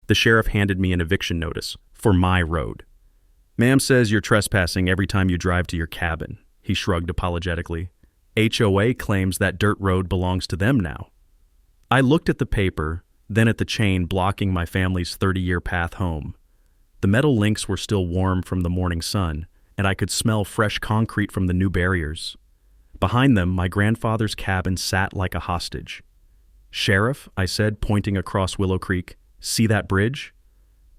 The sheriff handed me an eviction notice for my road. "Ma'am says you're trespassing every time you drive to your cabin," he shrugged apologetically. "HOA claims that dirt road belongs to them now." I looked at the paper, then at the chain blocking my family's 30-year path home. The metal links were still warm from the morning sun, and I could smell fresh concrete from the new barriers. Behind them, my grandfather's cabin sat like a hostage. "Sheriff," I said, pointing across Willow Creek, "see that bridge?"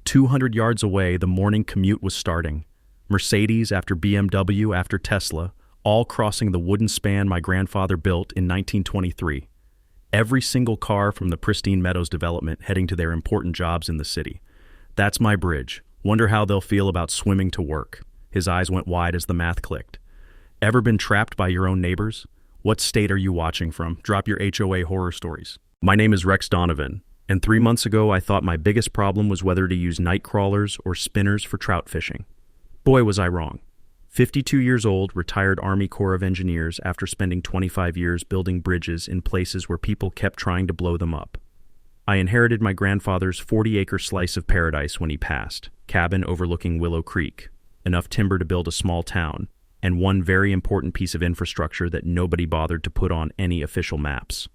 200 yards away, the morning commute was starting. Mercedes after BMW after Tesla, all crossing the wooden span my grandfather built in 1923. Every single car from the Pristine Meadows development heading to their important jobs in the city. "That's my bridge. Wonder how they'll feel about swimming to work." His eyes went wide as the math clicked. "Ever been trapped by your own neighbors? What state are you watching from? Drop your HOA horror stories." My name is Rex Donovan, and 3 months ago I thought my biggest problem was whether to use night crawlers or spinners for trout fishing. Boy, was I wrong. 52 years old, retired Army Corps of Engineers after spending 25 years building bridges in places where people kept trying to blow them up. I inherited my grandfather's 40-acre slice of paradise when he passed, cabin overlooking Willow Creek, enough timber to build a small town, and one very important piece of infrastructure that nobody bothered to put on any official maps.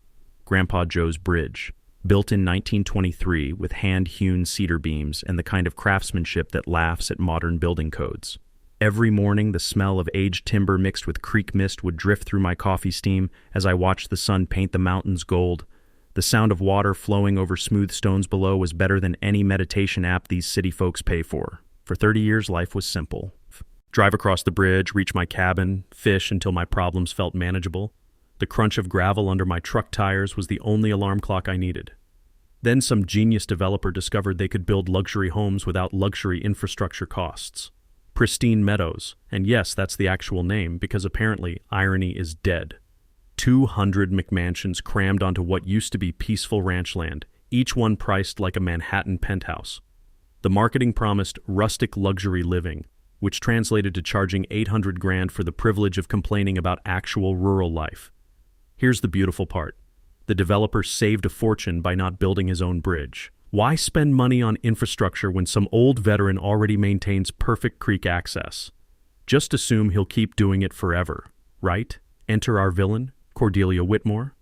Grandpa Joe's Bridge, built in 1923 with hand-hewn cedar beams and the kind of craftsmanship that laughs at modern building codes. Every morning, the smell of aged timber mixed with creek mist would drift through my coffee steam as I watched the sun paint the mountains gold. The sound of water flowing over smooth stones below was better than any meditation app these city folks pay for. For 30 years, life was simple. Drive across the bridge, reach my cabin, fish until my problems felt manageable. The crunch of gravel under my truck tires was the only alarm clock I needed. Then some genius developer discovered they could build luxury homes without luxury infrastructure costs. Pristine Meadows, and yes, that's the actual name, because apparently irony is dead. 200 McMansions crammed onto what used to be peaceful ranch land, each one priced like a Manhattan penthouse. The marketing promised rustic luxury living, which translated to charging $800 grand for the privilege of complaining about actual rural life. Here's the beautiful part. The developer saved a fortune by not building his own bridge. Why spend money on infrastructure when some old veteran already maintains perfect creek access? Just assume he'll keep doing it forever, right? Enter our villain, Cordelia Whitmore.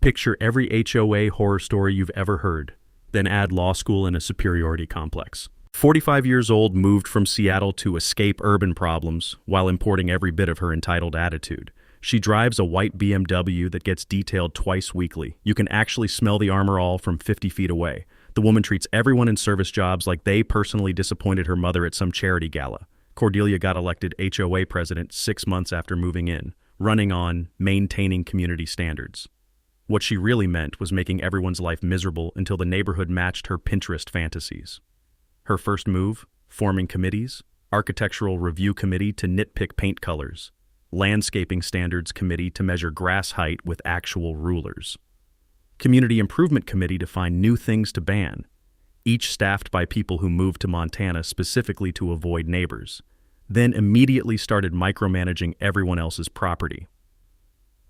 Picture every HOA horror story you've ever heard, then add law school and a superiority complex. 45 years old, moved from Seattle to escape urban problems while importing every bit of her entitled attitude. She drives a white BMW that gets detailed twice weekly. You can actually smell the Armor All from 50 feet away. The woman treats everyone in service jobs like they personally disappointed her mother at some charity gala. Cordelia got elected HOA president 6 months after moving in, running on maintaining community standards. What she really meant was making everyone's life miserable until the neighborhood matched her Pinterest fantasies. Her first move? Forming committees, architectural review committee to nitpick paint colors, landscaping standards committee to measure grass height with actual rulers, community improvement committee to find new things to ban, each staffed by people who moved to Montana specifically to avoid neighbors, then immediately started micromanaging everyone else's property.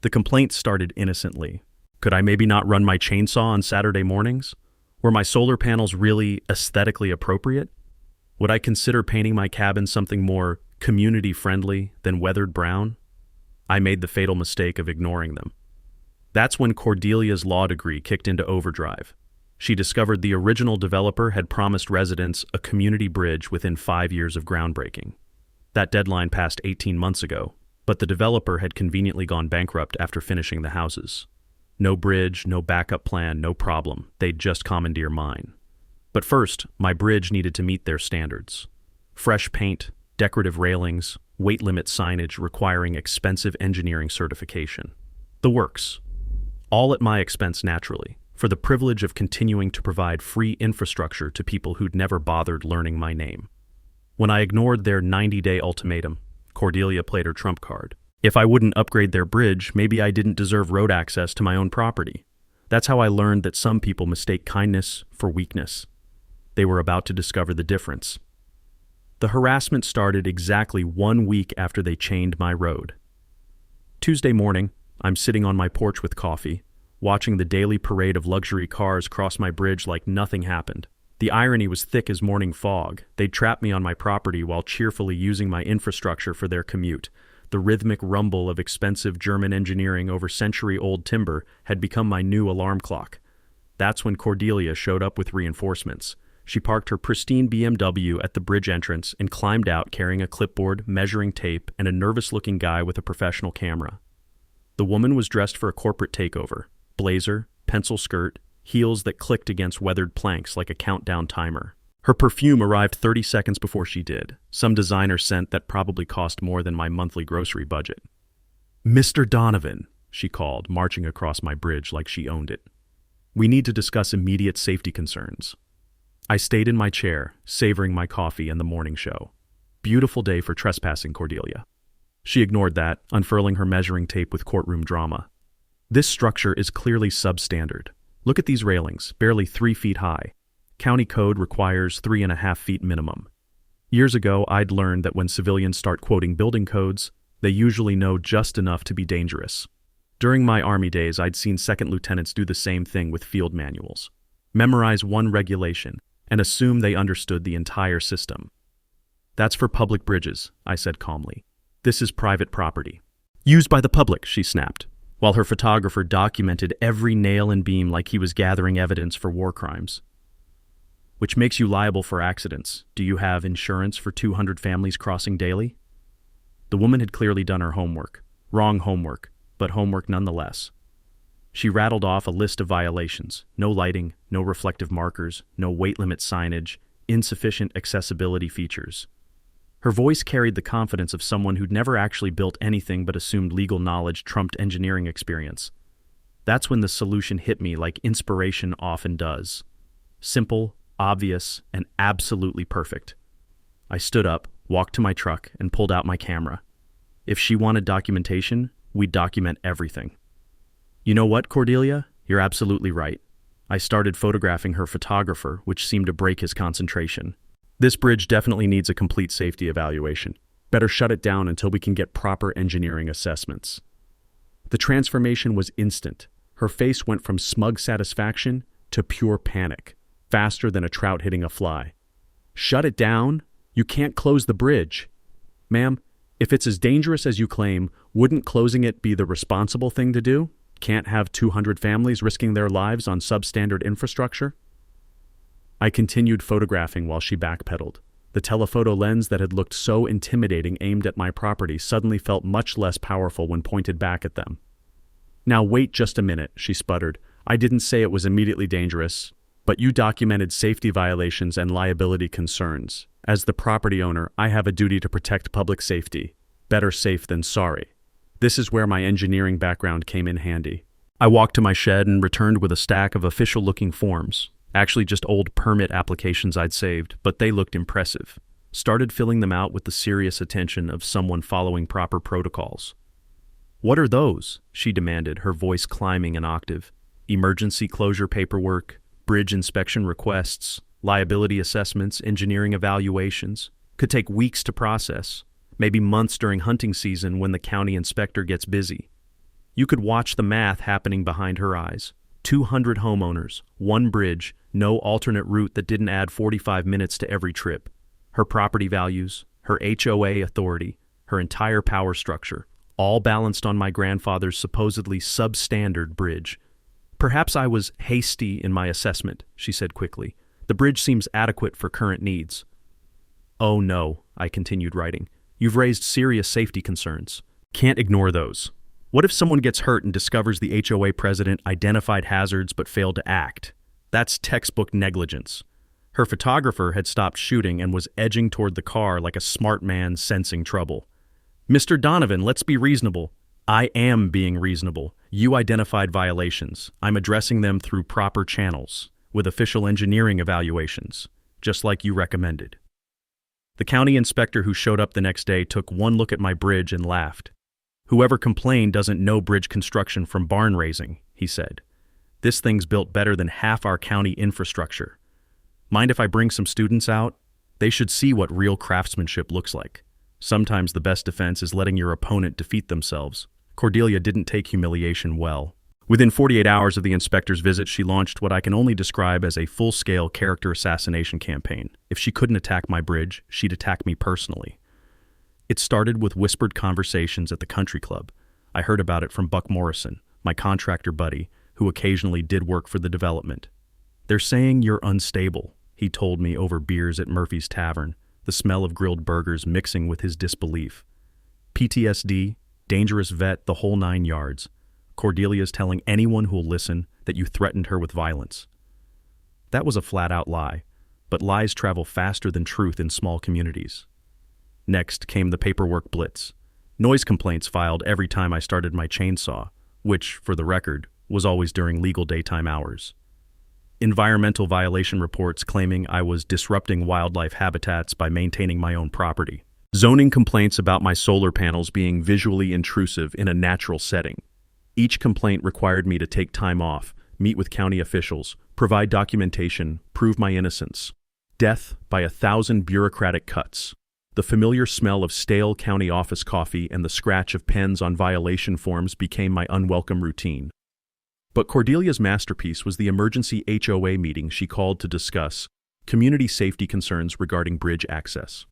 The complaints started innocently. Could I maybe not run my chainsaw on Saturday mornings? Were my solar panels really aesthetically appropriate? Would I consider painting my cabin something more community-friendly than weathered brown? I made the fatal mistake of ignoring them. That's when Cordelia's law degree kicked into overdrive. She discovered the original developer had promised residents a community bridge within 5 years of groundbreaking. That deadline passed 18 months ago, but the developer had conveniently gone bankrupt after finishing the houses. No bridge, no backup plan, no problem. They'd just commandeer mine. But first, my bridge needed to meet their standards. Fresh paint, decorative railings, weight limit signage requiring expensive engineering certification. The works. All at my expense naturally, for the privilege of continuing to provide free infrastructure to people who'd never bothered learning my name. When I ignored their 90-day ultimatum, Cordelia played her trump card. If I wouldn't upgrade their bridge, maybe I didn't deserve road access to my own property. That's how I learned that some people mistake kindness for weakness. They were about to discover the difference. The harassment started exactly 1 week after they chained my road. Tuesday morning, I'm sitting on my porch with coffee, watching the daily parade of luxury cars cross my bridge like nothing happened. The irony was thick as morning fog. They'd trapped me on my property while cheerfully using my infrastructure for their commute. The rhythmic rumble of expensive German engineering over century-old timber had become my new alarm clock. That's when Cordelia showed up with reinforcements. She parked her pristine BMW at the bridge entrance and climbed out carrying a clipboard, measuring tape, and a nervous-looking guy with a professional camera. The woman was dressed for a corporate takeover. Blazer, pencil skirt, heels that clicked against weathered planks like a countdown timer. Her perfume arrived 30 seconds before she did, some designer scent that probably cost more than my monthly grocery budget. "Mr. Donovan," she called, marching across my bridge like she owned it. "We need to discuss immediate safety concerns." I stayed in my chair, savoring my coffee and the morning show. Beautiful day for trespassing, Cordelia. She ignored that, unfurling her measuring tape with courtroom drama. "This structure is clearly substandard. Look at these railings, barely 3 feet high. County code requires 3.5 feet minimum. Years ago, I'd learned that when civilians start quoting building codes, they usually know just enough to be dangerous. During my Army days, I'd seen second lieutenants do the same thing with field manuals. Memorize one regulation and assume they understood the entire system. "That's for public bridges," I said calmly. "This is private property." "Used by the public," she snapped, while her photographer documented every nail and beam like he was gathering evidence for war crimes. "Which makes you liable for accidents. Do you have insurance for 200 families crossing daily?" The woman had clearly done her homework. Wrong homework, but homework nonetheless. She rattled off a list of violations: no lighting, no reflective markers, no weight limit signage, insufficient accessibility features. Her voice carried the confidence of someone who'd never actually built anything but assumed legal knowledge trumped engineering experience. That's when the solution hit me like inspiration often does. Simple, obvious, and absolutely perfect. I stood up, walked to my truck, and pulled out my camera. If she wanted documentation, we'd document everything. "You know what, Cordelia? You're absolutely right." I started photographing her photographer, which seemed to break his concentration. "This bridge definitely needs a complete safety evaluation. Better shut it down until we can get proper engineering assessments." The transformation was instant. Her face went from smug satisfaction to pure panic, faster than a trout hitting a fly. "Shut it down? You can't close the bridge." "Ma'am, if it's as dangerous as you claim, wouldn't closing it be the responsible thing to do? Can't have 200 families risking their lives on substandard infrastructure?" I continued photographing while she backpedaled. The telephoto lens that had looked so intimidating aimed at my property suddenly felt much less powerful when pointed back at them. "Now wait just a minute," she sputtered. "I didn't say it was immediately dangerous, but you documented safety violations and liability concerns. As the property owner, I have a duty to protect public safety. Better safe than sorry." This is where my engineering background came in handy. I walked to my shed and returned with a stack of official-looking forms. Actually just old permit applications I'd saved, but they looked impressive. Started filling them out with the serious attention of someone following proper protocols. "What are those?" she demanded, her voice climbing an octave. "Emergency closure paperwork, bridge inspection requests, liability assessments, engineering evaluations. Could take weeks to process, maybe months during hunting season when the county inspector gets busy." You could watch the math happening behind her eyes. 200 homeowners, one bridge, no alternate route that didn't add 45 minutes to every trip. Her property values, her HOA authority, her entire power structure, all balanced on my grandfather's supposedly substandard bridge. "Perhaps I was hasty in my assessment," she said quickly. "The bridge seems adequate for current needs." "Oh no," I continued writing. "You've raised serious safety concerns. Can't ignore those. What if someone gets hurt and discovers the HOA president identified hazards but failed to act? That's textbook negligence." Her photographer had stopped shooting and was edging toward the car like a smart man sensing trouble. "Mr. Donovan, let's be reasonable." "I am being reasonable. You identified violations. I'm addressing them through proper channels, with official engineering evaluations, just like you recommended." The county inspector who showed up the next day took one look at my bridge and laughed. "Whoever complained doesn't know bridge construction from barn raising," he said. "This thing's built better than half our county infrastructure. Mind if I bring some students out? They should see what real craftsmanship looks like. Sometimes the best defense is letting your opponent defeat themselves." Cordelia didn't take humiliation well. Within 48 hours of the inspector's visit, she launched what I can only describe as a full-scale character assassination campaign. If she couldn't attack my bridge, she'd attack me personally. It started with whispered conversations at the country club. I heard about it from Buck Morrison, my contractor buddy, who occasionally did work for the development. "They're saying you're unstable," he told me over beers at Murphy's Tavern, the smell of grilled burgers mixing with his disbelief. PTSD, dangerous vet, the whole 9 yards. Cordelia's telling anyone who'll listen that you threatened her with violence. That was a flat-out lie, but lies travel faster than truth in small communities. Next came the paperwork blitz. Noise complaints filed every time I started my chainsaw, which, for the record, was always during legal daytime hours. Environmental violation reports claiming I was disrupting wildlife habitats by maintaining my own property. Zoning complaints about my solar panels being visually intrusive in a natural setting. Each complaint required me to take time off, meet with county officials, provide documentation, prove my innocence. Death by 1,000 bureaucratic cuts. The familiar smell of stale county office coffee and the scratch of pens on violation forms became my unwelcome routine. But Cordelia's masterpiece was the emergency HOA meeting she called to discuss community safety concerns regarding bridge access.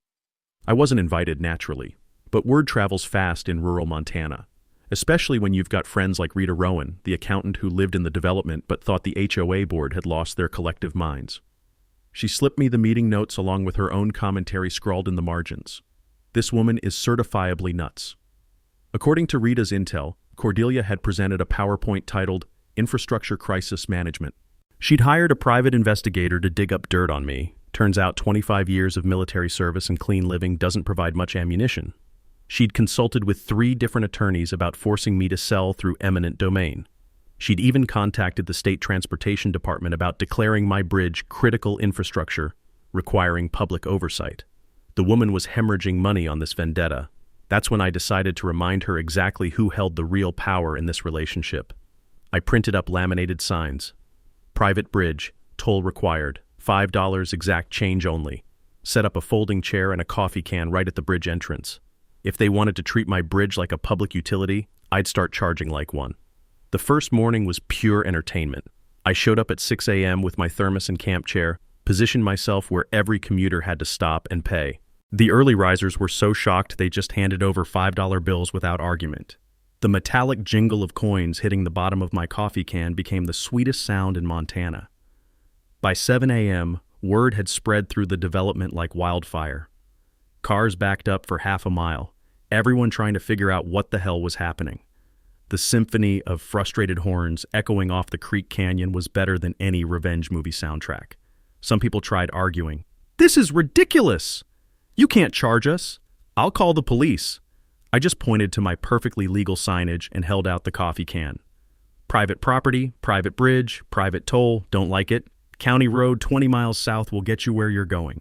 I wasn't invited naturally, but word travels fast in rural Montana, especially when you've got friends like Rita Rowan, the accountant who lived in the development but thought the HOA board had lost their collective minds. She slipped me the meeting notes along with her own commentary scrawled in the margins. This woman is certifiably nuts. According to Rita's intel, Cordelia had presented a PowerPoint titled Infrastructure Crisis Management. She'd hired a private investigator to dig up dirt on me. Turns out 25 years of military service and clean living doesn't provide much ammunition. She'd consulted with 3 different attorneys about forcing me to sell through eminent domain. She'd even contacted the state transportation department about declaring my bridge critical infrastructure, requiring public oversight. The woman was hemorrhaging money on this vendetta. That's when I decided to remind her exactly who held the real power in this relationship. I printed up laminated signs. Private bridge, toll required, $5 exact change only. Set up a folding chair and a coffee can right at the bridge entrance. If they wanted to treat my bridge like a public utility, I'd start charging like one. The first morning was pure entertainment. I showed up at 6 a.m. with my thermos and camp chair, positioned myself where every commuter had to stop and pay. The early risers were so shocked they just handed over $5 bills without argument. The metallic jingle of coins hitting the bottom of my coffee can became the sweetest sound in Montana. By 7 a.m., word had spread through the development like wildfire. Cars backed up for half a mile, everyone trying to figure out what the hell was happening. The symphony of frustrated horns echoing off the Creek Canyon was better than any revenge movie soundtrack. Some people tried arguing. "This is ridiculous! You can't charge us. I'll call the police." I just pointed to my perfectly legal signage and held out the coffee can. Private property, private bridge, private toll, don't like it. County road 20 miles south will get you where you're going.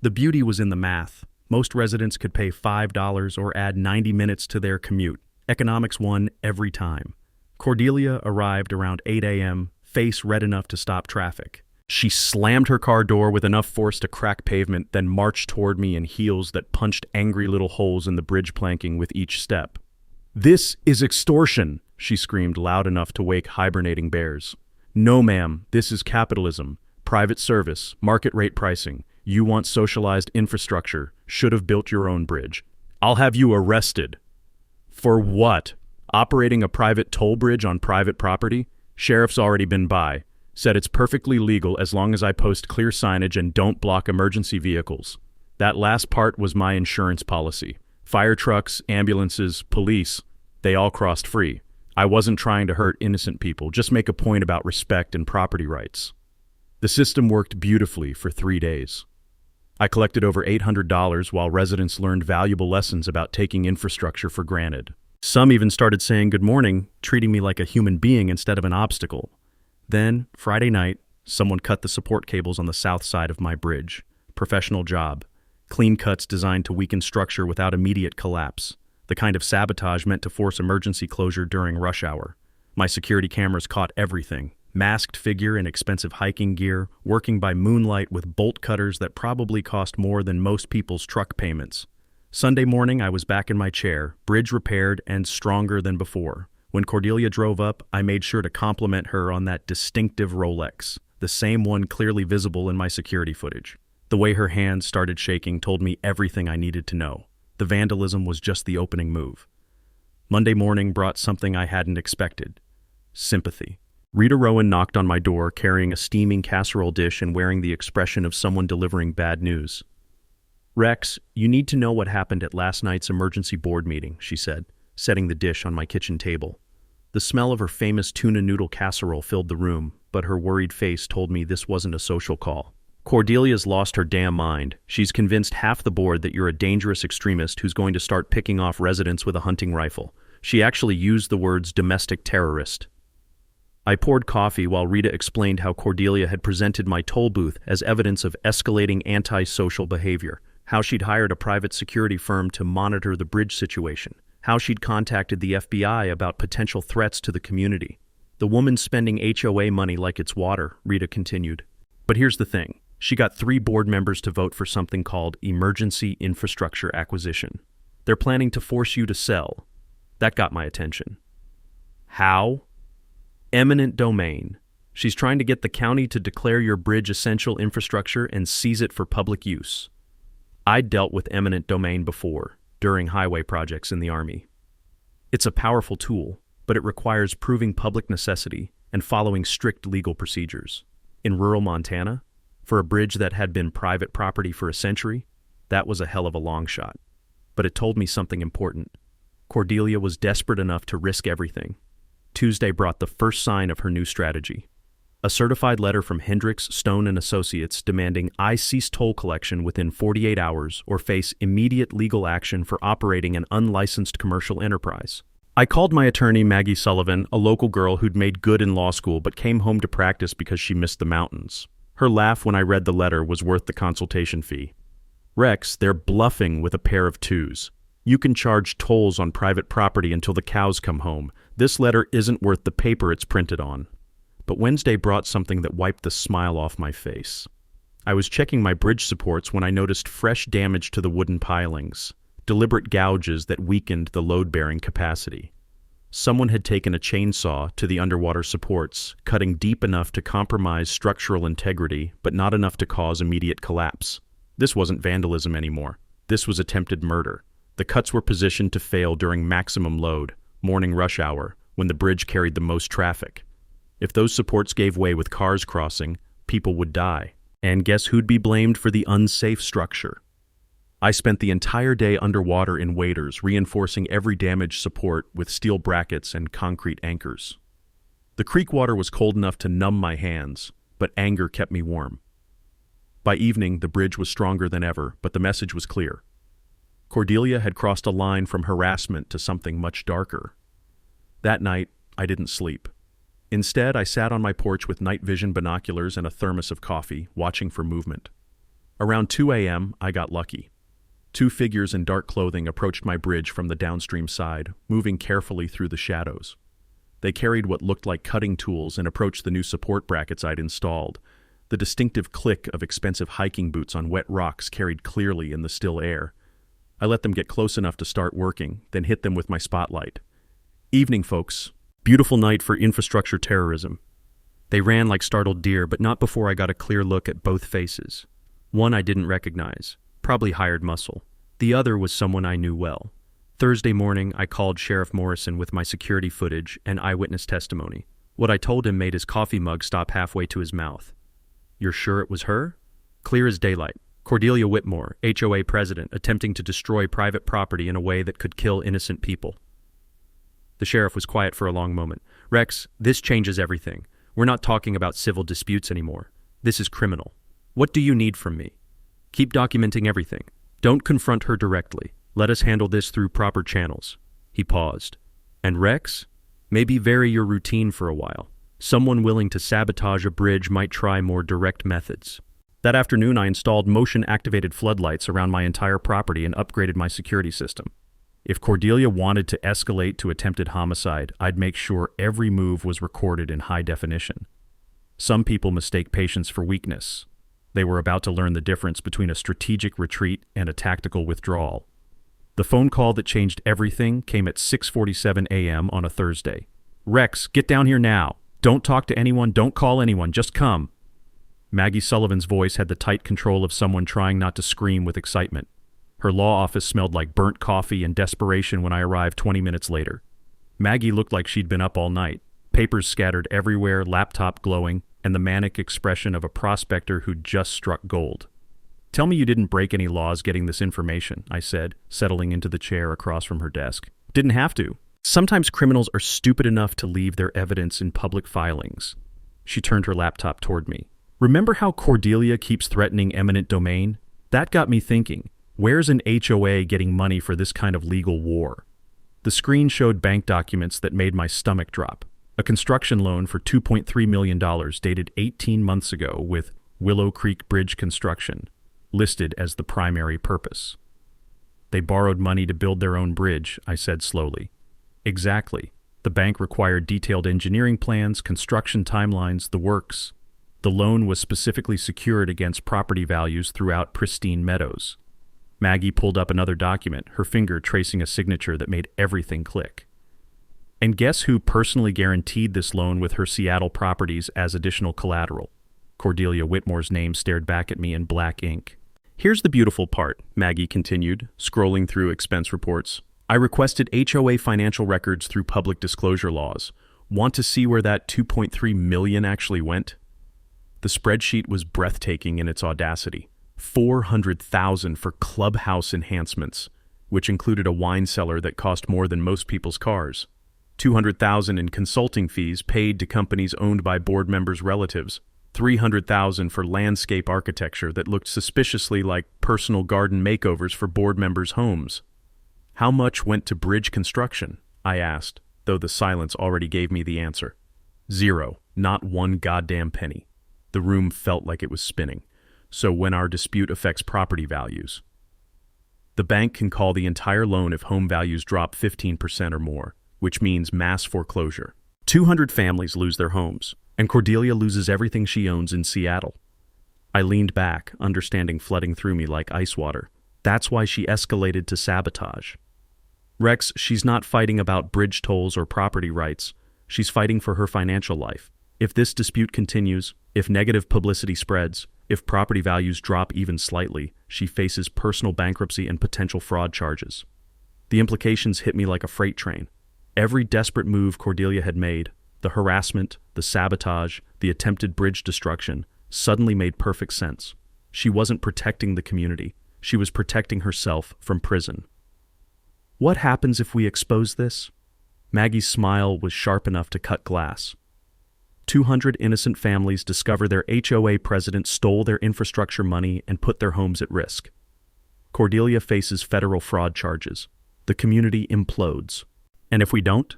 The beauty was in the math. Most residents could pay $5 or add 90 minutes to their commute. Economics won every time. Cordelia arrived around 8 a.m., face red enough to stop traffic. She slammed her car door with enough force to crack pavement, then marched toward me in heels that punched angry little holes in the bridge planking with each step. "This is extortion," she screamed loud enough to wake hibernating bears. "No, ma'am, this is capitalism. Private service, market rate pricing. You want socialized infrastructure. Should have built your own bridge. I'll have you arrested." "For what? Operating a private toll bridge on private property? Sheriff's already been by. Said it's perfectly legal as long as I post clear signage and don't block emergency vehicles. That last part was my insurance policy. Fire trucks, ambulances, police, they all crossed free. I wasn't trying to hurt innocent people, just make a point about respect and property rights." The system worked beautifully for 3 days. I collected over $800 while residents learned valuable lessons about taking infrastructure for granted. Some even started saying good morning, treating me like a human being instead of an obstacle. Then, Friday night, someone cut the support cables on the south side of my bridge. Professional job. Clean cuts designed to weaken structure without immediate collapse. The kind of sabotage meant to force emergency closure during rush hour. My security cameras caught everything. Masked figure in expensive hiking gear, working by moonlight with bolt cutters that probably cost more than most people's truck payments. Sunday morning, I was back in my chair, bridge repaired and stronger than before. When Cordelia drove up, I made sure to compliment her on that distinctive Rolex, the same one clearly visible in my security footage. The way her hands started shaking told me everything I needed to know. The vandalism was just the opening move. Monday morning brought something I hadn't expected: sympathy. Rita Rowan knocked on my door carrying a steaming casserole dish and wearing the expression of someone delivering bad news. "Rex, you need to know what happened at last night's emergency board meeting," she said, setting the dish on my kitchen table. The smell of her famous tuna noodle casserole filled the room, but her worried face told me this wasn't a social call. "Cordelia's lost her damn mind. She's convinced half the board that you're a dangerous extremist who's going to start picking off residents with a hunting rifle. She actually used the words domestic terrorist." I poured coffee while Rita explained how Cordelia had presented my toll booth as evidence of escalating antisocial behavior, how she'd hired a private security firm to monitor the bridge situation, how she'd contacted the FBI about potential threats to the community. "The woman's spending HOA money like it's water," Rita continued. "But here's the thing. She got 3 board members to vote for something called emergency infrastructure acquisition. They're planning to force you to sell." That got my attention. "How?" "Eminent domain. She's trying to get the county to declare your bridge essential infrastructure and seize it for public use." I'd dealt with eminent domain before, during highway projects in the Army. It's a powerful tool, but it requires proving public necessity and following strict legal procedures. In rural Montana, for a bridge that had been private property for a century, that was a hell of a long shot. But it told me something important. Cordelia was desperate enough to risk everything. Tuesday brought the first sign of her new strategy. A certified letter from Hendricks, Stone & Associates demanding I cease toll collection within 48 hours or face immediate legal action for operating an unlicensed commercial enterprise. I called my attorney, Maggie Sullivan, a local girl who'd made good in law school but came home to practice because she missed the mountains. Her laugh when I read the letter was worth the consultation fee. "Rex, they're bluffing with a pair of twos. You can charge tolls on private property until the cows come home. This letter isn't worth the paper it's printed on." But Wednesday brought something that wiped the smile off my face. I was checking my bridge supports when I noticed fresh damage to the wooden pilings, deliberate gouges that weakened the load-bearing capacity. Someone had taken a chainsaw to the underwater supports, cutting deep enough to compromise structural integrity, but not enough to cause immediate collapse. This wasn't vandalism anymore. This was attempted murder. The cuts were positioned to fail during maximum load, morning rush hour, when the bridge carried the most traffic. If those supports gave way with cars crossing, people would die. And guess who'd be blamed for the unsafe structure? I spent the entire day underwater in waders, reinforcing every damaged support with steel brackets and concrete anchors. The creek water was cold enough to numb my hands, but anger kept me warm. By evening, the bridge was stronger than ever, but the message was clear. Cordelia had crossed a line from harassment to something much darker. That night, I didn't sleep. Instead, I sat on my porch with night vision binoculars and a thermos of coffee, watching for movement. Around 2 a.m., I got lucky. 2 figures in dark clothing approached my bridge from the downstream side, moving carefully through the shadows. They carried what looked like cutting tools and approached the new support brackets I'd installed. The distinctive click of expensive hiking boots on wet rocks carried clearly in the still air. I let them get close enough to start working, then hit them with my spotlight. "Evening, folks. Beautiful night for infrastructure terrorism." They ran like startled deer, but not before I got a clear look at both faces. One I didn't recognize, probably hired muscle. The other was someone I knew well. Thursday morning, I called Sheriff Morrison with my security footage and eyewitness testimony. What I told him made his coffee mug stop halfway to his mouth. "You're sure it was her?" "Clear as daylight. Cordelia Whitmore, HOA president, attempting to destroy private property in a way that could kill innocent people." The sheriff was quiet for a long moment. "Rex, this changes everything. We're not talking about civil disputes anymore. This is criminal. What do you need from me? Keep documenting everything. Don't confront her directly. Let us handle this through proper channels." He paused. "And Rex, maybe vary your routine for a while. Someone willing to sabotage a bridge might try more direct methods." That afternoon, I installed motion-activated floodlights around my entire property and upgraded my security system. If Cordelia wanted to escalate to attempted homicide, I'd make sure every move was recorded in high definition. Some people mistake patience for weakness. They were about to learn the difference between a strategic retreat and a tactical withdrawal. The phone call that changed everything came at 6:47 a.m. on a Thursday. "Rex, get down here now. Don't talk to anyone, don't call anyone, just come." Maggie Sullivan's voice had the tight control of someone trying not to scream with excitement. Her law office smelled like burnt coffee and desperation when I arrived 20 minutes later. Maggie looked like she'd been up all night, papers scattered everywhere, laptop glowing, and the manic expression of a prospector who'd just struck gold. "Tell me you didn't break any laws getting this information," I said, settling into the chair across from her desk. "Didn't have to. Sometimes criminals are stupid enough to leave their evidence in public filings." She turned her laptop toward me. "Remember how Cordelia keeps threatening eminent domain? That got me thinking. Where's an HOA getting money for this kind of legal war?" The screen showed bank documents that made my stomach drop. A construction loan for $2.3 million dated 18 months ago with Willow Creek Bridge construction listed as the primary purpose. "They borrowed money to build their own bridge," I said slowly. "Exactly. The bank required detailed engineering plans, construction timelines, the works. The loan was specifically secured against property values throughout pristine meadows." Maggie pulled up another document, her finger tracing a signature that made everything click. "And guess who personally guaranteed this loan with her Seattle properties as additional collateral?" Cordelia Whitmore's name stared back at me in black ink. "Here's the beautiful part," Maggie continued, scrolling through expense reports. "I requested HOA financial records through public disclosure laws. Want to see where that $2.3 million actually went?" The spreadsheet was breathtaking in its audacity. $400,000 for clubhouse enhancements, which included a wine cellar that cost more than most people's cars. $200,000 in consulting fees paid to companies owned by board members' relatives. $300,000 for landscape architecture that looked suspiciously like personal garden makeovers for board members' homes. "How much went to bridge construction?" I asked, though the silence already gave me the answer. "Zero. Not one goddamn penny." The room felt like it was spinning. "So when our dispute affects property values?" "The bank can call the entire loan if home values drop 15% or more, which means mass foreclosure. 200 families lose their homes, and Cordelia loses everything she owns in Seattle." I leaned back, understanding flooding through me like ice water. That's why she escalated to sabotage. "Rex, she's not fighting about bridge tolls or property rights. She's fighting for her financial life. If this dispute continues, if negative publicity spreads, if property values drop even slightly, she faces personal bankruptcy and potential fraud charges." The implications hit me like a freight train. Every desperate move Cordelia had made, the harassment, the sabotage, the attempted bridge destruction, suddenly made perfect sense. She wasn't protecting the community. She was protecting herself from prison. "What happens if we expose this?" Maggie's smile was sharp enough to cut glass. 200 innocent families discover their HOA president stole their infrastructure money and put their homes at risk. Cordelia faces federal fraud charges. The community implodes. And if we don't?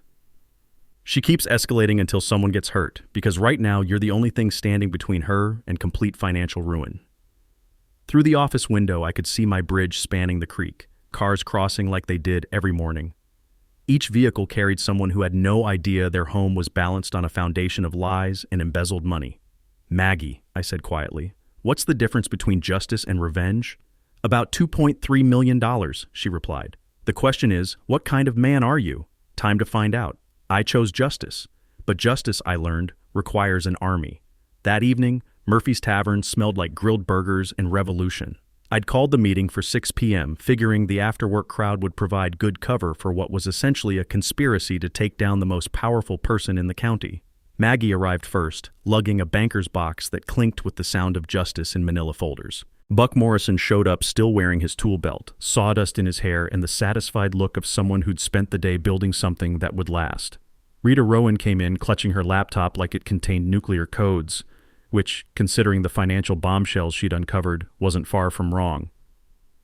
She keeps escalating until someone gets hurt, because right now you're the only thing standing between her and complete financial ruin. Through the office window, I could see my bridge spanning the creek, cars crossing like they did every morning. Each vehicle carried someone who had no idea their home was balanced on a foundation of lies and embezzled money. "Maggie," I said quietly, "what's the difference between justice and revenge?" "About $2.3 million, she replied. "The question is, what kind of man are you? Time to find out. I chose justice. But justice, I learned, requires an army." That evening, Murphy's Tavern smelled like grilled burgers and revolution. I'd called the meeting for 6 p.m., figuring the after-work crowd would provide good cover for what was essentially a conspiracy to take down the most powerful person in the county. Maggie arrived first, lugging a banker's box that clinked with the sound of justice in manila folders. Buck Morrison showed up still wearing his tool belt, sawdust in his hair, and the satisfied look of someone who'd spent the day building something that would last. Rita Rowan came in, clutching her laptop like it contained nuclear codes, which, considering the financial bombshells she'd uncovered, wasn't far from wrong.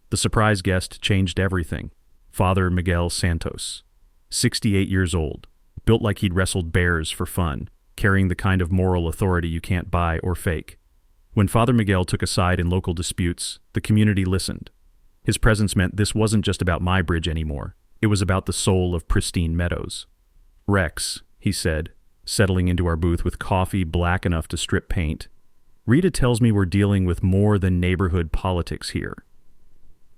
The surprise guest changed everything. Father Miguel Santos, 68 years old, built like he'd wrestled bears for fun, carrying the kind of moral authority you can't buy or fake. When Father Miguel took a side in local disputes, the community listened. His presence meant this wasn't just about my bridge anymore. It was about the soul of pristine meadows. "Rex," he said, settling into our booth with coffee black enough to strip paint, "Rita tells me we're dealing with more than neighborhood politics here."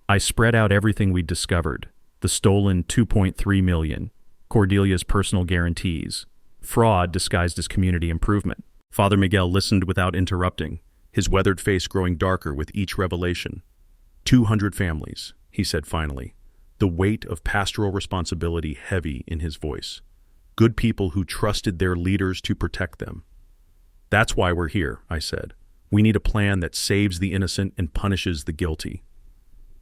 I spread out everything we'd discovered, The stolen $2.3 million, Cordelia's personal guarantees, fraud disguised as community improvement. Father Miguel listened without interrupting, his weathered face growing darker with each revelation. 200 families, he said finally, the weight of pastoral responsibility heavy in his voice. Good people who trusted their leaders to protect them. That's why we're here, I said. We need a plan that saves the innocent and punishes the guilty.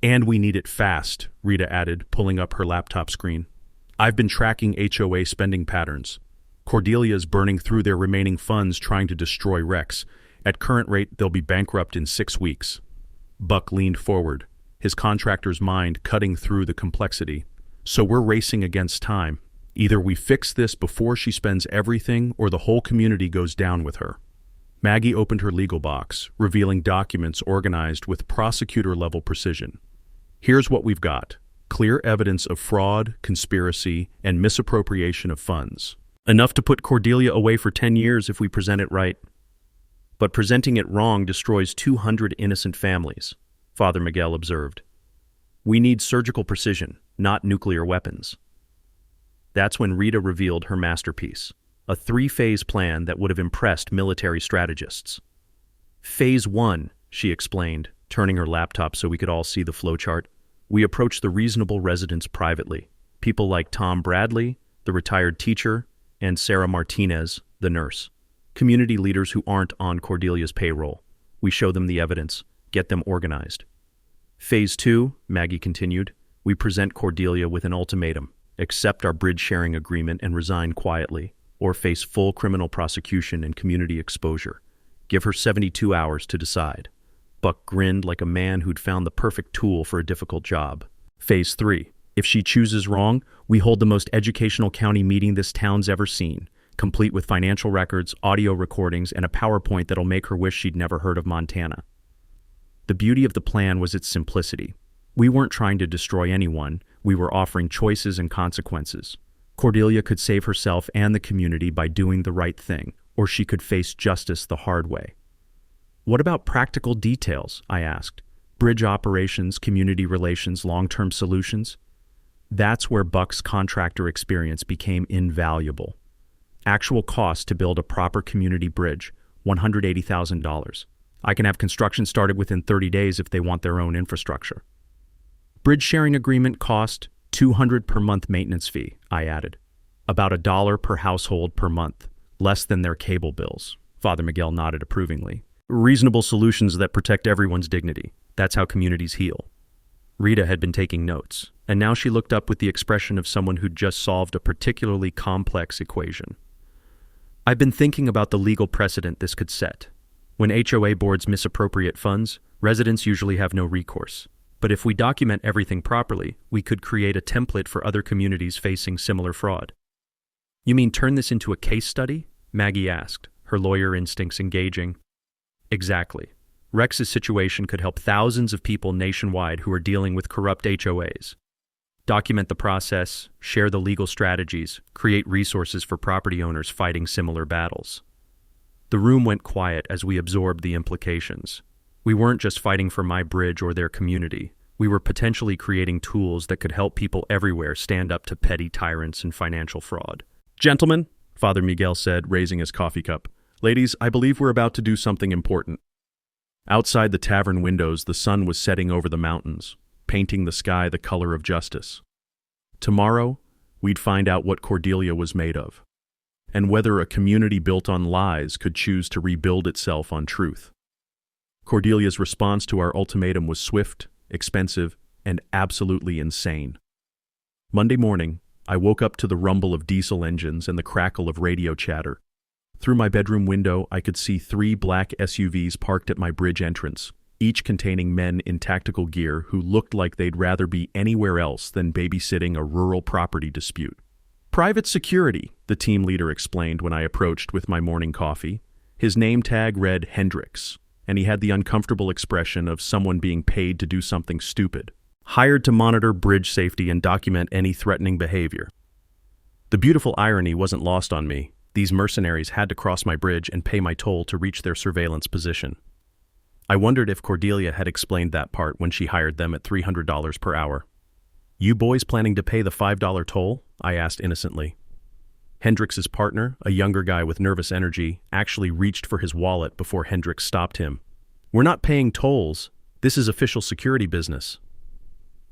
And we need it fast, Rita added, pulling up her laptop screen. I've been tracking HOA spending patterns. Cordelia's burning through their remaining funds trying to destroy Rex. At current rate, they'll be bankrupt in 6 weeks. Buck leaned forward, his contractor's mind cutting through the complexity. So we're racing against time. Either we fix this before she spends everything or the whole community goes down with her. Maggie opened her legal box, revealing documents organized with prosecutor-level precision. Here's what we've got. Clear evidence of fraud, conspiracy, and misappropriation of funds. Enough to put Cordelia away for 10 years if we present it right. But presenting it wrong destroys 200 innocent families, Father Miguel observed. We need surgical precision, not nuclear weapons. That's when Rita revealed her masterpiece, a 3-phase plan that would have impressed military strategists. Phase 1, she explained, turning her laptop so we could all see the flowchart. We approach the reasonable residents privately, people like Tom Bradley, the retired teacher, and Sarah Martinez, the nurse. Community leaders who aren't on Cordelia's payroll. We show them the evidence, get them organized. Phase 2, Maggie continued, we present Cordelia with an ultimatum. Accept our bridge sharing agreement and resign quietly, or face full criminal prosecution and community exposure. Give her 72 hours to decide. Buck grinned like a man who'd found the perfect tool for a difficult job. Phase 3. If she chooses wrong, we hold the most educational county meeting this town's ever seen, complete with financial records, audio recordings, and a PowerPoint that'll make her wish she'd never heard of Montana. The beauty of the plan was its simplicity. We weren't trying to destroy anyone, we were offering choices and consequences. Cordelia could save herself and the community by doing the right thing, or she could face justice the hard way. What about practical details? I asked. Bridge operations, community relations, long-term solutions? That's where Buck's contractor experience became invaluable. Actual cost to build a proper community bridge, $180,000. I can have construction started within 30 days if they want their own infrastructure. Bridge sharing agreement cost $200 per month maintenance fee, I added. About $1 per household per month, less than their cable bills. Father Miguel nodded approvingly. Reasonable solutions that protect everyone's dignity. That's how communities heal. Rita had been taking notes, and now she looked up with the expression of someone who'd just solved a particularly complex equation. I've been thinking about the legal precedent this could set. When HOA boards misappropriate funds, residents usually have no recourse. But if we document everything properly, we could create a template for other communities facing similar fraud. You mean turn this into a case study? Maggie asked, her lawyer instincts engaging. Exactly. Rex's situation could help thousands of people nationwide who are dealing with corrupt HOAs. Document the process, share the legal strategies, create resources for property owners fighting similar battles. The room went quiet as we absorbed the implications. We weren't just fighting for my bridge or their community. We were potentially creating tools that could help people everywhere stand up to petty tyrants and financial fraud. Gentlemen, Father Miguel said, raising his coffee cup. Ladies, I believe we're about to do something important. Outside the tavern windows, the sun was setting over the mountains, painting the sky the color of justice. Tomorrow, we'd find out what Cordelia was made of, and whether a community built on lies could choose to rebuild itself on truth. Cordelia's response to our ultimatum was swift, expensive, and absolutely insane. Monday morning, I woke up to the rumble of diesel engines and the crackle of radio chatter. Through my bedroom window, I could see 3 black SUVs parked at my bridge entrance, each containing men in tactical gear who looked like they'd rather be anywhere else than babysitting a rural property dispute. Private security, the team leader explained when I approached with my morning coffee. His name tag read Hendricks, and he had the uncomfortable expression of someone being paid to do something stupid, hired to monitor bridge safety and document any threatening behavior. The beautiful irony wasn't lost on me. These mercenaries had to cross my bridge and pay my toll to reach their surveillance position. I wondered if Cordelia had explained that part when she hired them at $300 per hour. You boys planning to pay the $5 toll? I asked innocently. Hendrix's partner, a younger guy with nervous energy, actually reached for his wallet before Hendrix stopped him. We're not paying tolls. This is official security business.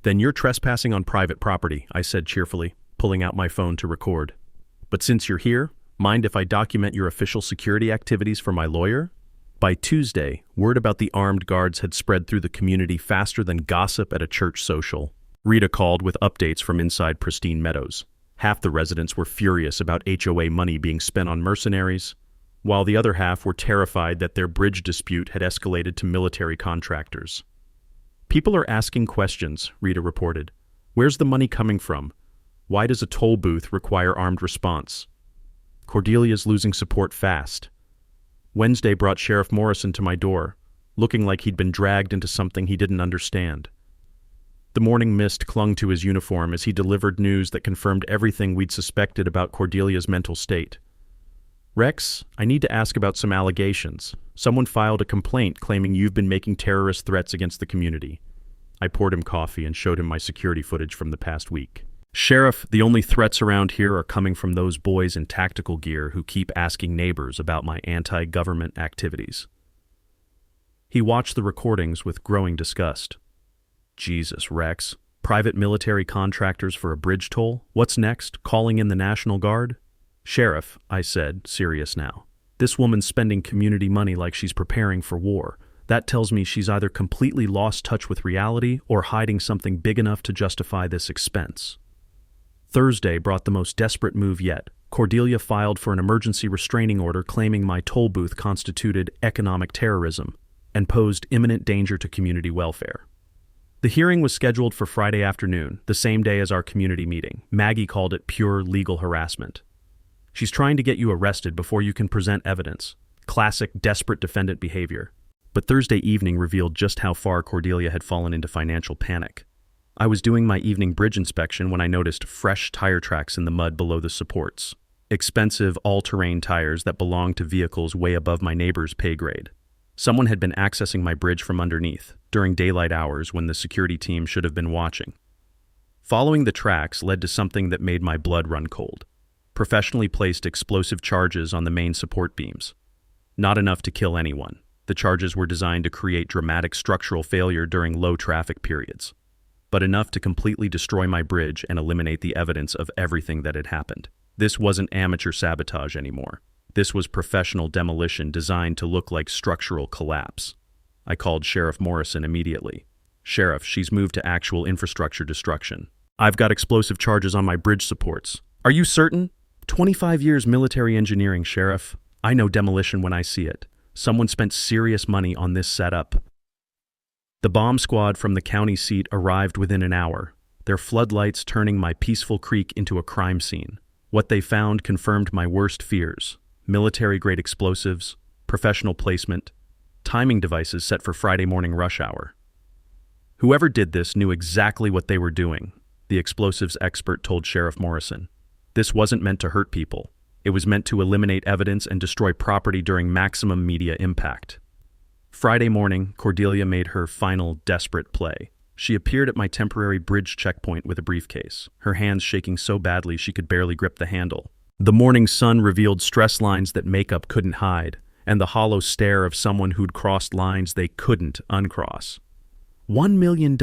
Then you're trespassing on private property, I said cheerfully, pulling out my phone to record. But since you're here, mind if I document your official security activities for my lawyer? By Tuesday, word about the armed guards had spread through the community faster than gossip at a church social. Rita called with updates from inside Pristine Meadows. Half the residents were furious about HOA money being spent on mercenaries, while the other half were terrified that their bridge dispute had escalated to military contractors. People are asking questions, Rita reported. Where's the money coming from? Why does a toll booth require armed response? Cordelia's losing support fast. Wednesday brought Sheriff Morrison to my door, looking like he'd been dragged into something he didn't understand. The morning mist clung to his uniform as he delivered news that confirmed everything we'd suspected about Cordelia's mental state. Rex, I need to ask about some allegations. Someone filed a complaint claiming you've been making terrorist threats against the community. I poured him coffee and showed him my security footage from the past week. Sheriff, the only threats around here are coming from those boys in tactical gear who keep asking neighbors about my anti-government activities. He watched the recordings with growing disgust. Jesus, Rex. Private military contractors for a bridge toll? What's next? Calling in the National Guard? Sheriff, I said, serious now. This woman's spending community money like she's preparing for war. That tells me she's either completely lost touch with reality or hiding something big enough to justify this expense. Thursday brought the most desperate move yet. Cordelia filed for an emergency restraining order claiming my toll booth constituted economic terrorism and posed imminent danger to community welfare. The hearing was scheduled for Friday afternoon, the same day as our community meeting. Maggie called it pure legal harassment. She's trying to get you arrested before you can present evidence. Classic desperate defendant behavior. But Thursday evening revealed just how far Cordelia had fallen into financial panic. I was doing my evening bridge inspection when I noticed fresh tire tracks in the mud below the supports. Expensive, all-terrain tires that belonged to vehicles way above my neighbor's pay grade. Someone had been accessing my bridge from underneath, during daylight hours when the security team should have been watching. Following the tracks led to something that made my blood run cold. Professionally placed explosive charges on the main support beams. Not enough to kill anyone. The charges were designed to create dramatic structural failure during low traffic periods, but enough to completely destroy my bridge and eliminate the evidence of everything that had happened. This wasn't amateur sabotage anymore. This was professional demolition designed to look like structural collapse. I called Sheriff Morrison immediately. Sheriff, she's moved to actual infrastructure destruction. I've got explosive charges on my bridge supports. Are you certain? 25 years military engineering, Sheriff. I know demolition when I see it. Someone spent serious money on this setup. The bomb squad from the county seat arrived within an hour, their floodlights turning my peaceful creek into a crime scene. What they found confirmed my worst fears. Military-grade explosives, professional placement, timing devices set for Friday morning rush hour. Whoever did this knew exactly what they were doing, the explosives expert told Sheriff Morrison. This wasn't meant to hurt people. It was meant to eliminate evidence and destroy property during maximum media impact. Friday morning, Cordelia made her final desperate play. She appeared at my temporary bridge checkpoint with a briefcase, her hands shaking so badly she could barely grip the handle. The morning sun revealed stress lines that makeup couldn't hide, and the hollow stare of someone who'd crossed lines they couldn't uncross. $1 million,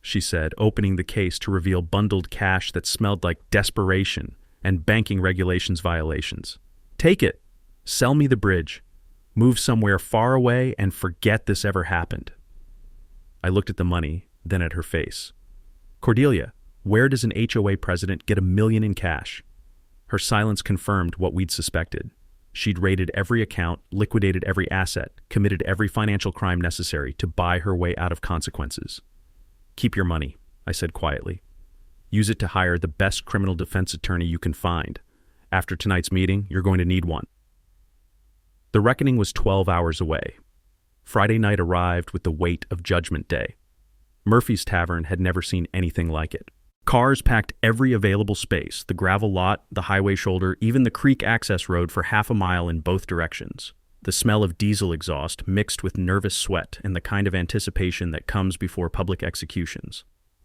she said, opening the case to reveal bundled cash that smelled like desperation and banking regulations violations. Take it. Sell me the bridge. Move somewhere far away and forget this ever happened. I looked at the money, then at her face. Cordelia, where does an HOA president get $1 million in cash? Her silence confirmed what we'd suspected. She'd raided every account, liquidated every asset, committed every financial crime necessary to buy her way out of consequences. Keep your money, I said quietly. Use it to hire the best criminal defense attorney you can find. After tonight's meeting, you're going to need one. The reckoning was 12 hours away. Friday night arrived with the weight of Judgment Day. Murphy's Tavern had never seen anything like it. Cars packed every available space, the gravel lot, the highway shoulder, even the creek access road for half a mile in both directions. The smell of diesel exhaust mixed with nervous sweat and the kind of anticipation that comes before public executions.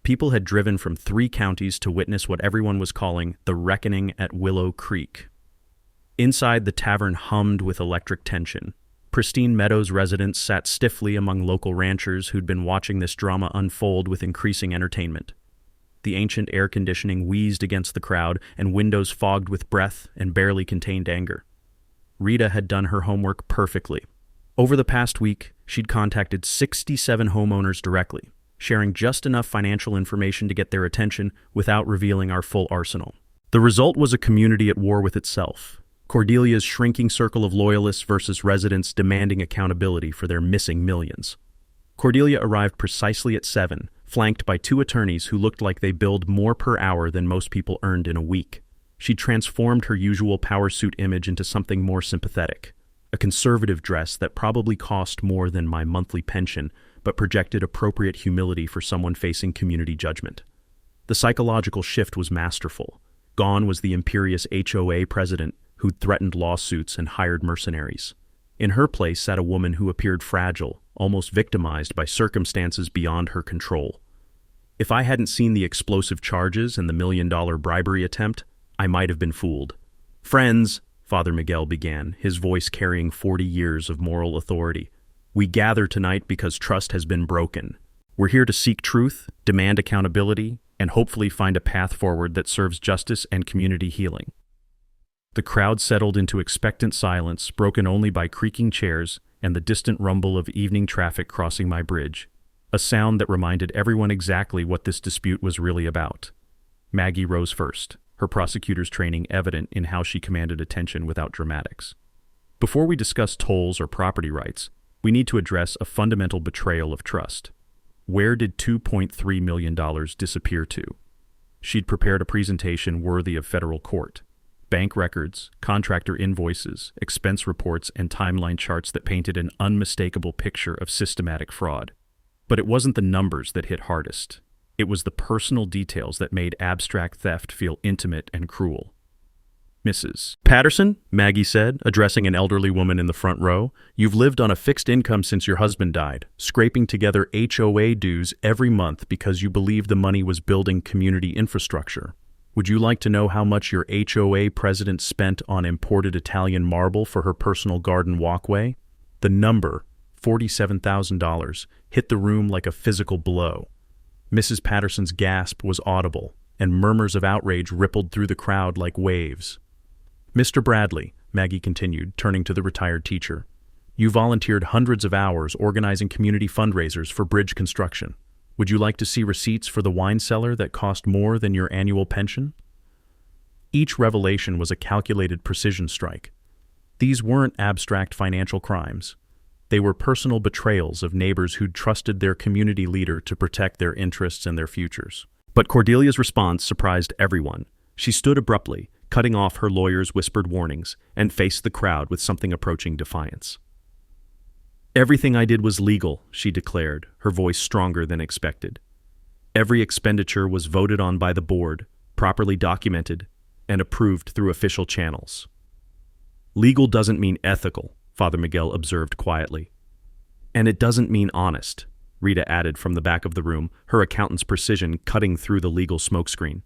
People had driven from 3 counties to witness what everyone was calling the reckoning at Willow Creek. Inside, the tavern hummed with electric tension. Pristine Meadows residents sat stiffly among local ranchers who'd been watching this drama unfold with increasing entertainment. The ancient air conditioning wheezed against the crowd, and windows fogged with breath and barely contained anger. Rita had done her homework perfectly. Over the past week, she'd contacted 67 homeowners directly, sharing just enough financial information to get their attention without revealing our full arsenal. The result was a community at war with itself. Cordelia's shrinking circle of loyalists versus residents demanding accountability for their missing millions. Cordelia arrived precisely at 7, flanked by 2 attorneys who looked like they billed more per hour than most people earned in a week. She transformed her usual power suit image into something more sympathetic. A conservative dress that probably cost more than my monthly pension, but projected appropriate humility for someone facing community judgment. The psychological shift was masterful. Gone was the imperious HOA president who'd threatened lawsuits and hired mercenaries. In her place sat a woman who appeared fragile, almost victimized by circumstances beyond her control. If I hadn't seen the explosive charges and the $1 million bribery attempt, I might have been fooled. "Friends," Father Miguel began, his voice carrying 40 years of moral authority, "we gather tonight because trust has been broken. We're here to seek truth, demand accountability, and hopefully find a path forward that serves justice and community healing." The crowd settled into expectant silence, broken only by creaking chairs and the distant rumble of evening traffic crossing my bridge, a sound that reminded everyone exactly what this dispute was really about. Maggie rose first, her prosecutor's training evident in how she commanded attention without dramatics. "Before we discuss tolls or property rights, we need to address a fundamental betrayal of trust. Where did $2.3 million disappear to?" She'd prepared a presentation worthy of federal court. Bank records, contractor invoices, expense reports, and timeline charts that painted an unmistakable picture of systematic fraud. But it wasn't the numbers that hit hardest. It was the personal details that made abstract theft feel intimate and cruel. "Mrs. Patterson," Maggie said, addressing an elderly woman in the front row, "you've lived on a fixed income since your husband died, scraping together HOA dues every month because you believed the money was building community infrastructure. Would you like to know how much your HOA president spent on imported Italian marble for her personal garden walkway?" The number, $47,000, hit the room like a physical blow. Mrs. Patterson's gasp was audible, and murmurs of outrage rippled through the crowd like waves. "Mr. Bradley," Maggie continued, turning to the retired teacher, "you volunteered hundreds of hours organizing community fundraisers for bridge construction. Would you like to see receipts for the wine cellar that cost more than your annual pension?" Each revelation was a calculated precision strike. These weren't abstract financial crimes. They were personal betrayals of neighbors who'd trusted their community leader to protect their interests and their futures. But Cordelia's response surprised everyone. She stood abruptly, cutting off her lawyer's whispered warnings, and faced the crowd with something approaching defiance. "Everything I did was legal," she declared, her voice stronger than expected. "Every expenditure was voted on by the board, properly documented, and approved through official channels." "Legal doesn't mean ethical," Father Miguel observed quietly. "And it doesn't mean honest," Rita added from the back of the room, her accountant's precision cutting through the legal smokescreen.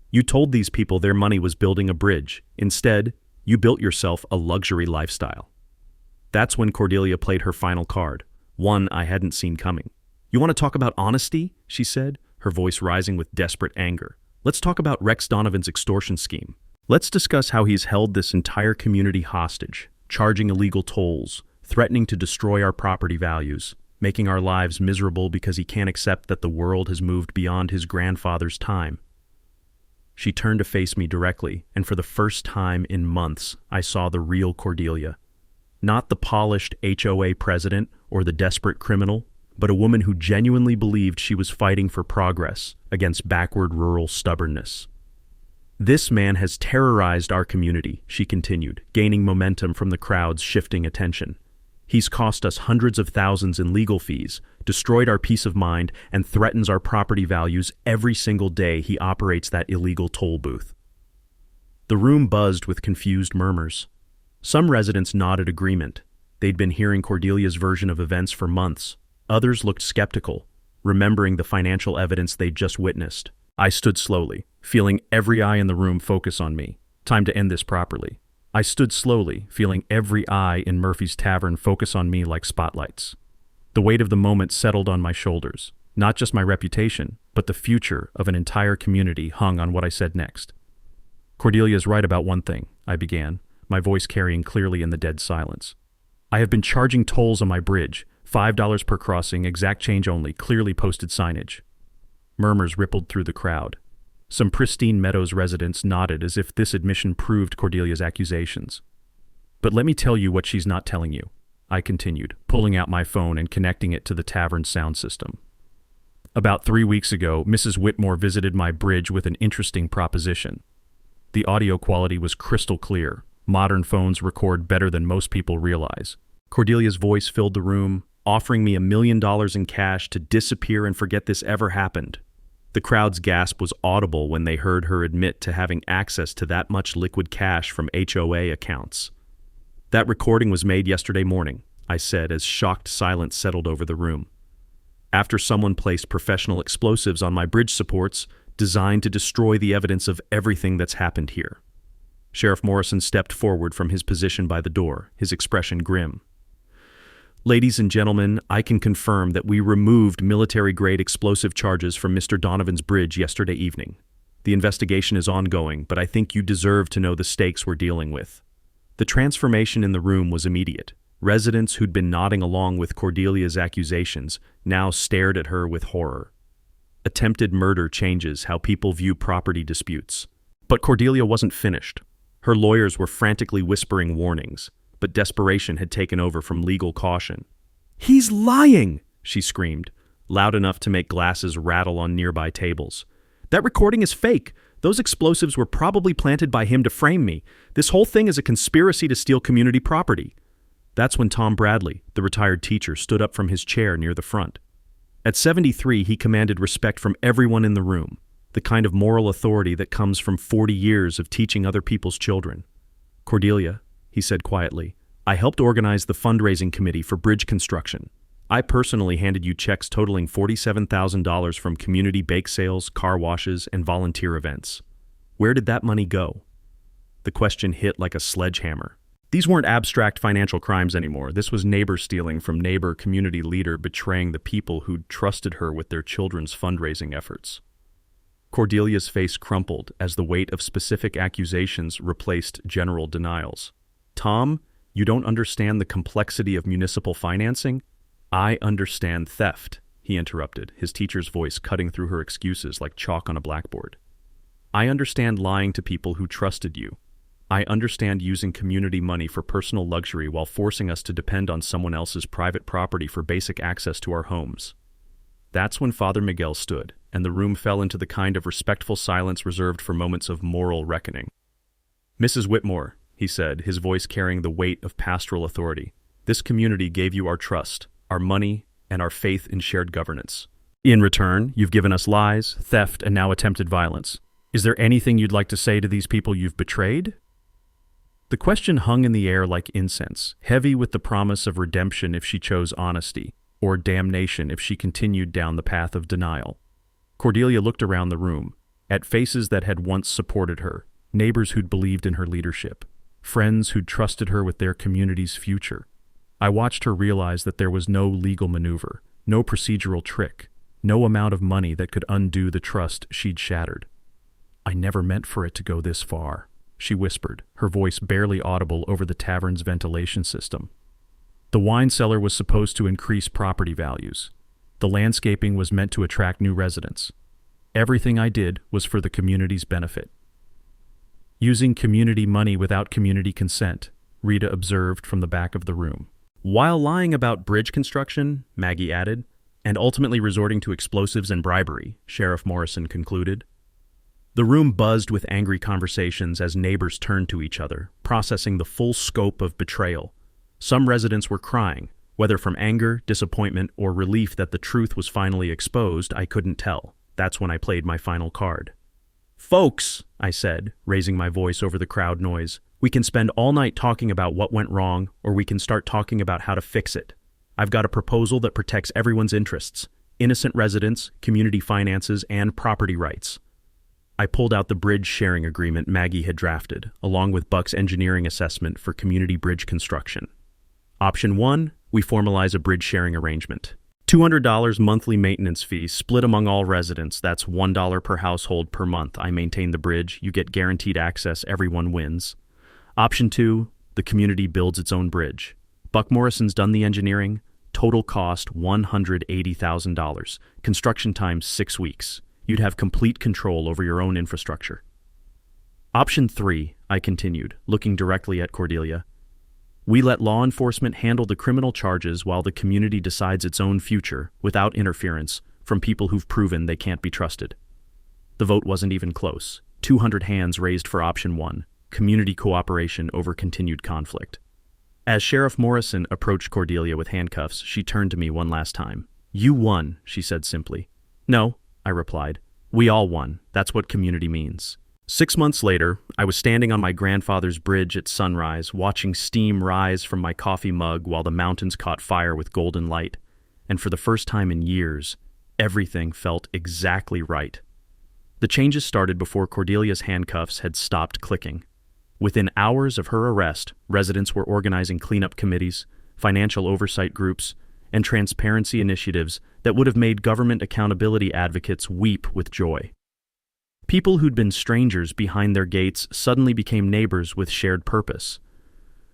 "You told these people their money was building a bridge. Instead, you built yourself a luxury lifestyle." That's when Cordelia played her final card, one I hadn't seen coming. "You want to talk about honesty?" she said, her voice rising with desperate anger. "Let's talk about Rex Donovan's extortion scheme. Let's discuss how he's held this entire community hostage, charging illegal tolls, threatening to destroy our property values, making our lives miserable because he can't accept that the world has moved beyond his grandfather's time." She turned to face me directly, and for the first time in months, I saw the real Cordelia. Not the polished HOA president or the desperate criminal, but a woman who genuinely believed she was fighting for progress against backward rural stubbornness. "This man has terrorized our community," she continued, gaining momentum from the crowd's shifting attention. "He's cost us hundreds of thousands in legal fees, destroyed our peace of mind, and threatens our property values every single day he operates that illegal toll booth." The room buzzed with confused murmurs. Some residents nodded agreement. They'd been hearing Cordelia's version of events for months. Others looked skeptical, remembering the financial evidence they'd just witnessed. I stood slowly, feeling every eye in the room focus on me. Time to end this properly. I stood slowly, feeling every eye in Murphy's Tavern focus on me like spotlights. The weight of the moment settled on my shoulders. Not just my reputation, but the future of an entire community hung on what I said next. Cordelia's right about one thing, I began, my voice carrying clearly in the dead silence. I have been charging tolls on my bridge, $5 per crossing, exact change only, clearly posted signage. Murmurs rippled through the crowd. Some Pristine Meadows residents nodded as if this admission proved Cordelia's accusations. But let me tell you what she's not telling you, I continued, pulling out my phone and connecting it to the tavern's sound system. About 3 weeks ago, Mrs. Whitmore visited my bridge with an interesting proposition. The audio quality was crystal clear. Modern phones record better than most people realize. Cordelia's voice filled the room, offering me $1 million in cash to disappear and forget this ever happened. The crowd's gasp was audible when they heard her admit to having access to that much liquid cash from HOA accounts. That recording was made yesterday morning, I said as shocked silence settled over the room. After someone placed professional explosives on my bridge supports, designed to destroy the evidence of everything that's happened here. Sheriff Morrison stepped forward from his position by the door, his expression grim. Ladies and gentlemen, I can confirm that we removed military-grade explosive charges from Mr. Donovan's bridge yesterday evening. The investigation is ongoing, but I think you deserve to know the stakes we're dealing with. The transformation in the room was immediate. Residents who'd been nodding along with Cordelia's accusations now stared at her with horror. Attempted murder changes how people view property disputes. But Cordelia wasn't finished. Her lawyers were frantically whispering warnings, but desperation had taken over from legal caution. "He's lying!" she screamed, loud enough to make glasses rattle on nearby tables. "That recording is fake. Those explosives were probably planted by him to frame me. This whole thing is a conspiracy to steal community property." That's when Tom Bradley, the retired teacher, stood up from his chair near the front. At 73, he commanded respect from everyone in the room, the kind of moral authority that comes from 40 years of teaching other people's children. "Cordelia," he said quietly, "I helped organize the fundraising committee for bridge construction. I personally handed you checks totaling $47,000 from community bake sales, car washes, and volunteer events. Where did that money go?" The question hit like a sledgehammer. These weren't abstract financial crimes anymore. This was neighbor stealing from neighbor community leader betraying the people who'd trusted her with their children's fundraising efforts. Cordelia's face crumpled as the weight of specific accusations replaced general denials. "Tom, you don't understand the complexity of municipal financing?" "I understand theft," he interrupted, his teacher's voice cutting through her excuses like chalk on a blackboard. "I understand lying to people who trusted you. I understand using community money for personal luxury while forcing us to depend on someone else's private property for basic access to our homes." That's when Father Miguel stood, and the room fell into the kind of respectful silence reserved for moments of moral reckoning. "Mrs. Whitmore," he said, his voice carrying the weight of pastoral authority, "this community gave you our trust, our money, and our faith in shared governance. In return, you've given us lies, theft, and now attempted violence. Is there anything you'd like to say to these people you've betrayed?" The question hung in the air like incense, heavy with the promise of redemption if she chose honesty, or damnation if she continued down the path of denial. Cordelia looked around the room, at faces that had once supported her, neighbors who'd believed in her leadership, friends who'd trusted her with their community's future. I watched her realize that there was no legal maneuver, no procedural trick, no amount of money that could undo the trust she'd shattered. "I never meant for it to go this far," she whispered, her voice barely audible over the tavern's ventilation system. "The wine cellar was supposed to increase property values. The landscaping was meant to attract new residents. Everything I did was for the community's benefit." "Using community money without community consent," Rita observed from the back of the room. "While lying about bridge construction," Maggie added, "and ultimately resorting to explosives and bribery," Sheriff Morrison concluded. The room buzzed with angry conversations as neighbors turned to each other, processing the full scope of betrayal. Some residents were crying, whether from anger, disappointment, or relief that the truth was finally exposed, I couldn't tell. That's when I played my final card. "Folks," I said, raising my voice over the crowd noise, "we can spend all night talking about what went wrong, or we can start talking about how to fix it. I've got a proposal that protects everyone's interests. innocent residents, community finances, and property rights. I pulled out the bridge sharing agreement Maggie had drafted, along with Buck's engineering assessment for community bridge construction. Option 1, we formalize a bridge sharing arrangement. $200 monthly maintenance fee split among all residents. That's $1 per household per month. I maintain the bridge. You get guaranteed access. Everyone wins. Option 2, the community builds its own bridge. Buck Morrison's done the engineering. Total cost $180,000. Construction time 6 weeks. You'd have complete control over your own infrastructure. Option 3, I continued, looking directly at Cordelia. We let law enforcement handle the criminal charges while the community decides its own future, without interference, from people who've proven they can't be trusted. The vote wasn't even close. 200 hands raised for option 1, community cooperation over continued conflict. As Sheriff Morrison approached Cordelia with handcuffs, she turned to me one last time. You won, she said simply. No, I replied. We all won. That's what community means. 6 months later, I was standing on my grandfather's bridge at sunrise, watching steam rise from my coffee mug while the mountains caught fire with golden light. And for the first time in years, everything felt exactly right. The changes started before Cordelia's handcuffs had stopped clicking. Within hours of her arrest, residents were organizing cleanup committees, financial oversight groups, and transparency initiatives that would have made government accountability advocates weep with joy. People who'd been strangers behind their gates suddenly became neighbors with shared purpose.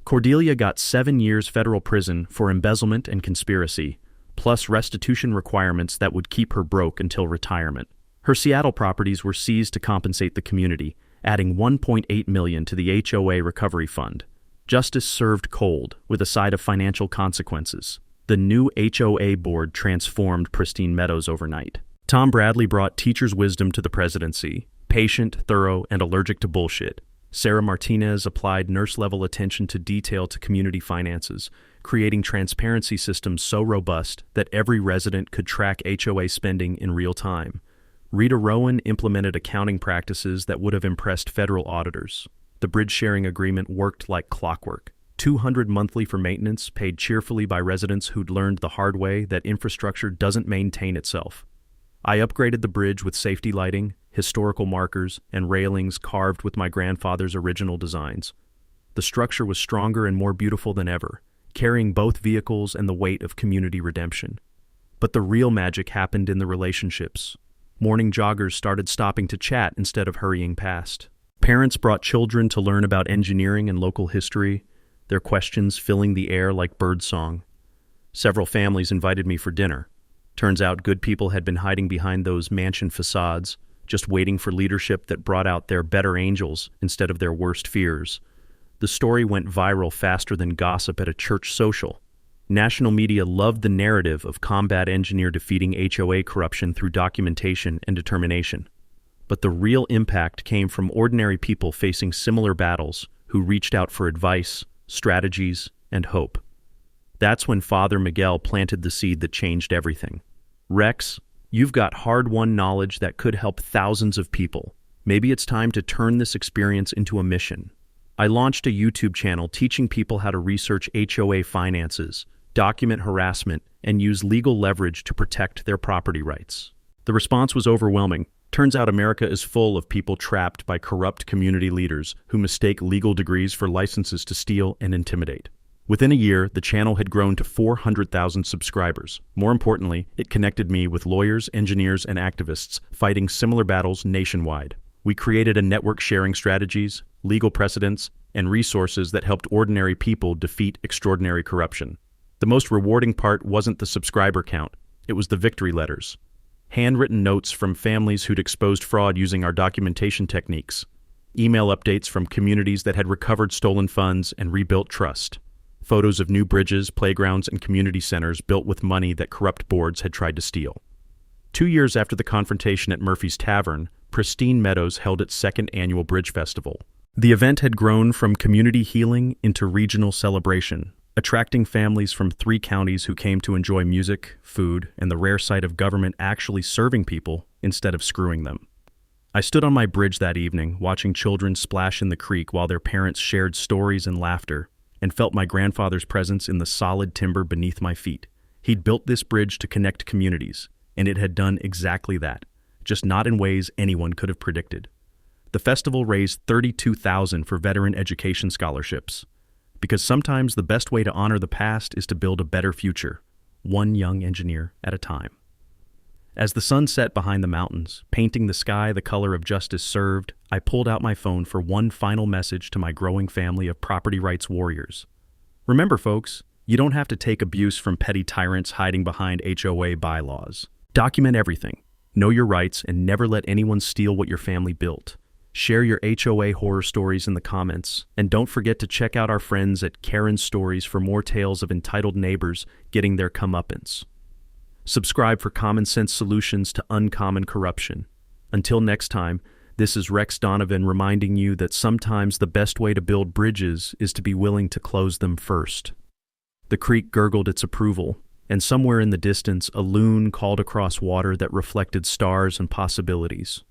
Cordelia got 7 years federal prison for embezzlement and conspiracy, plus restitution requirements that would keep her broke until retirement. Her Seattle properties were seized to compensate the community, adding $1.8 million to the HOA Recovery Fund. Justice served cold, with a side of financial consequences. The new HOA board transformed Pristine Meadows overnight. Tom Bradley brought teacher's wisdom to the presidency, patient, thorough, and allergic to bullshit. Sarah Martinez applied nurse-level attention to detail to community finances, creating transparency systems so robust that every resident could track HOA spending in real time. Rita Rowan implemented accounting practices that would have impressed federal auditors. The bridge sharing agreement worked like clockwork. $200 monthly for maintenance, paid cheerfully by residents who'd learned the hard way that infrastructure doesn't maintain itself. I upgraded the bridge with safety lighting, historical markers, and railings carved with my grandfather's original designs. The structure was stronger and more beautiful than ever, carrying both vehicles and the weight of community redemption. But the real magic happened in the relationships. Morning joggers started stopping to chat instead of hurrying past. Parents brought children to learn about engineering and local history, their questions filling the air like birdsong. Several families invited me for dinner. Turns out good people had been hiding behind those mansion facades, just waiting for leadership that brought out their better angels instead of their worst fears. The story went viral faster than gossip at a church social. National media loved the narrative of combat engineer defeating HOA corruption through documentation and determination. But the real impact came from ordinary people facing similar battles who reached out for advice, strategies, and hope. That's when Father Miguel planted the seed that changed everything. Rex, you've got hard-won knowledge that could help thousands of people. Maybe it's time to turn this experience into a mission. I launched a YouTube channel teaching people how to research HOA finances, document harassment, and use legal leverage to protect their property rights. The response was overwhelming. Turns out America is full of people trapped by corrupt community leaders who mistake legal degrees for licenses to steal and intimidate. Within a year, the channel had grown to 400,000 subscribers. More importantly, it connected me with lawyers, engineers, and activists fighting similar battles nationwide. We created a network sharing strategies, legal precedents, and resources that helped ordinary people defeat extraordinary corruption. The most rewarding part wasn't the subscriber count, it was the victory letters. Handwritten notes from families who'd exposed fraud using our documentation techniques. Email updates from communities that had recovered stolen funds and rebuilt trust. Photos of new bridges, playgrounds, and community centers built with money that corrupt boards had tried to steal. 2 years after the confrontation at Murphy's Tavern, Pristine Meadows held its second annual Bridge Festival. The event had grown from community healing into regional celebration, attracting families from 3 counties who came to enjoy music, food, and the rare sight of government actually serving people instead of screwing them. I stood on my bridge that evening, watching children splash in the creek while their parents shared stories and laughter, and felt my grandfather's presence in the solid timber beneath my feet. He'd built this bridge to connect communities, and it had done exactly that, just not in ways anyone could have predicted. The festival raised $32,000 for veteran education scholarships, because sometimes the best way to honor the past is to build a better future, one young engineer at a time. As the sun set behind the mountains, painting the sky the color of justice served, I pulled out my phone for one final message to my growing family of property rights warriors. Remember, folks, you don't have to take abuse from petty tyrants hiding behind HOA bylaws. Document everything, know your rights, and never let anyone steal what your family built. Share your HOA horror stories in the comments, and don't forget to check out our friends at Karen Stories for more tales of entitled neighbors getting their comeuppance. Subscribe for common sense solutions to uncommon corruption. Until next time, this is Rex Donovan reminding you that sometimes the best way to build bridges is to be willing to close them first. The creek gurgled its approval, and somewhere in the distance a loon called across water that reflected stars and possibilities.